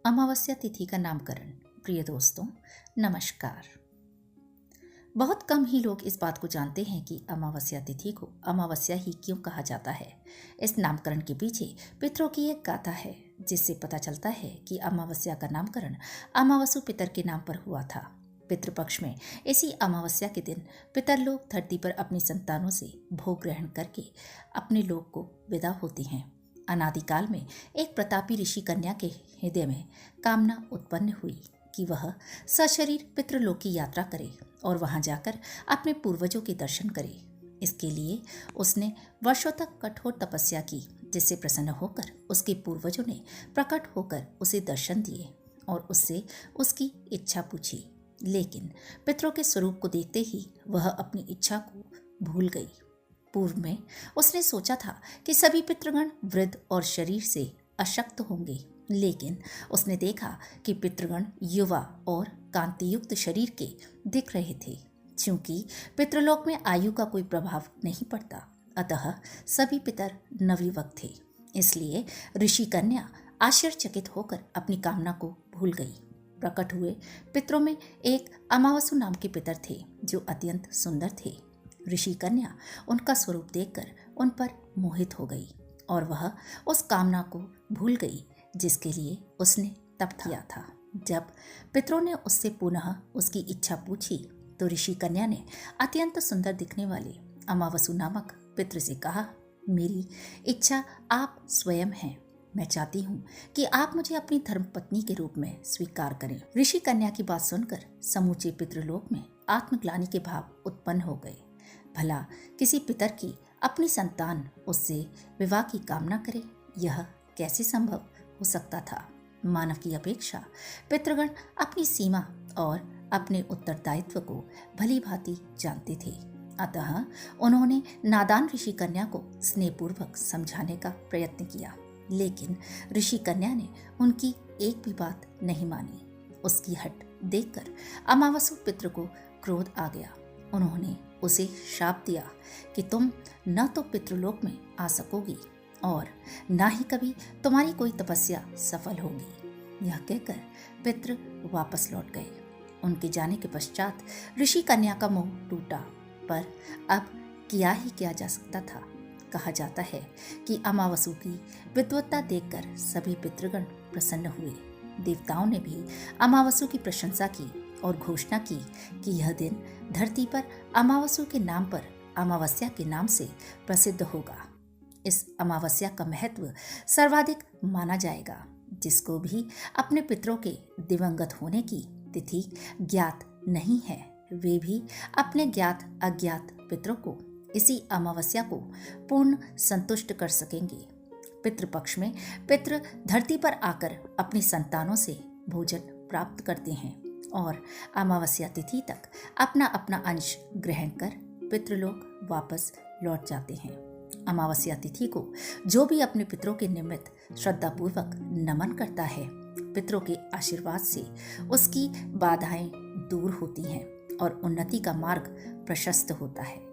अमावस्या तिथि का नामकरण। प्रिय दोस्तों, नमस्कार। बहुत कम ही लोग इस बात को जानते हैं कि अमावस्या तिथि को अमावस्या ही क्यों कहा जाता है। इस नामकरण के पीछे पितरों की एक गाथा है, जिससे पता चलता है कि अमावस्या का नामकरण अमावसु पितर के नाम पर हुआ था। पितृपक्ष में इसी अमावस्या के दिन पितर लोग धरती पर अपनी संतानों से भोग ग्रहण करके अपने लोक को विदा होती हैं। अनादिकाल में एक प्रतापी ऋषि कन्या के हृदय में कामना उत्पन्न हुई कि वह सशरीर पितृलोक की यात्रा करे और वहां जाकर अपने पूर्वजों के दर्शन करे। इसके लिए उसने वर्षों तक कठोर तपस्या की, जिससे प्रसन्न होकर उसके पूर्वजों ने प्रकट होकर उसे दर्शन दिए और उससे उसकी इच्छा पूछी। लेकिन पितरों के स्वरूप को देखते ही वह अपनी इच्छा को भूल गई। पूर्व में उसने सोचा था कि सभी पितृगण वृद्ध और शरीर से अशक्त होंगे, लेकिन उसने देखा कि पितृगण युवा और कांतियुक्त शरीर के दिख रहे थे। क्योंकि पितृलोक में आयु का कोई प्रभाव नहीं पड़ता, अतः सभी पितर नवयुवक थे। इसलिए ऋषि कन्या आश्चर्यचकित होकर अपनी कामना को भूल गई। प्रकट हुए पितरों में एक अमावसु नाम के पितर थे, जो अत्यंत सुंदर थे। ऋषि कन्या उनका स्वरूप देखकर उन पर मोहित हो गई और वह उस कामना को भूल गई जिसके लिए उसने तप किया था। जब पितरों ने उससे पुनः उसकी इच्छा पूछी तो ऋषि कन्या ने अत्यंत सुंदर दिखने वाले अमावसु नामक पितृ से कहा, मेरी इच्छा आप स्वयं हैं। मैं चाहती हूँ कि आप मुझे अपनी धर्मपत्नी के रूप में स्वीकार करें। ऋषि कन्या की बात सुनकर समूचे पितृलोक में आत्मग्लानि के भाव उत्पन्न हो गए। भला किसी पितर की अपनी संतान उससे विवाह की कामना करे, यह कैसे संभव हो सकता था। मानव की अपेक्षा पितृगण अपनी सीमा और अपने उत्तरदायित्व को भली भांति जानते थे, अतः उन्होंने नादान ऋषि कन्या को स्नेहपूर्वक समझाने का प्रयत्न किया। लेकिन ऋषि कन्या ने उनकी एक भी बात नहीं मानी। उसकी हट देखकर अमावसु पितृ को क्रोध आ गया। उन्होंने उसे शाप दिया कि तुम न तो पितृलोक में आ सकोगी और ना ही कभी तुम्हारी कोई तपस्या सफल होगी। यह कहकर पितृ वापस लौट गए। उनके जाने के पश्चात ऋषि कन्या का मोह टूटा, पर अब किया ही क्या जा सकता था। कहा जाता है कि अमावसु की विद्वत्ता देखकर सभी पितृगण प्रसन्न हुए। देवताओं ने भी अमावसु की प्रशंसा की और घोषणा की कि यह दिन धरती पर अमावसु के नाम पर अमावस्या के नाम से प्रसिद्ध होगा। इस अमावस्या का महत्व सर्वाधिक माना जाएगा। जिसको भी अपने पितरों के दिवंगत होने की तिथि ज्ञात नहीं है, वे भी अपने ज्ञात अज्ञात पितरों को इसी अमावस्या को पूर्ण संतुष्ट कर सकेंगे। पितृपक्ष में पितृ धरती पर आकर अपनी संतानों से भोजन प्राप्त करते हैं और अमावस्या तिथि तक अपना अपना अंश ग्रहण कर पितृलोक वापस लौट जाते हैं। अमावस्या तिथि को जो भी अपने पितरों के निमित्त श्रद्धापूर्वक नमन करता है, पितरों के आशीर्वाद से उसकी बाधाएं दूर होती हैं और उन्नति का मार्ग प्रशस्त होता है।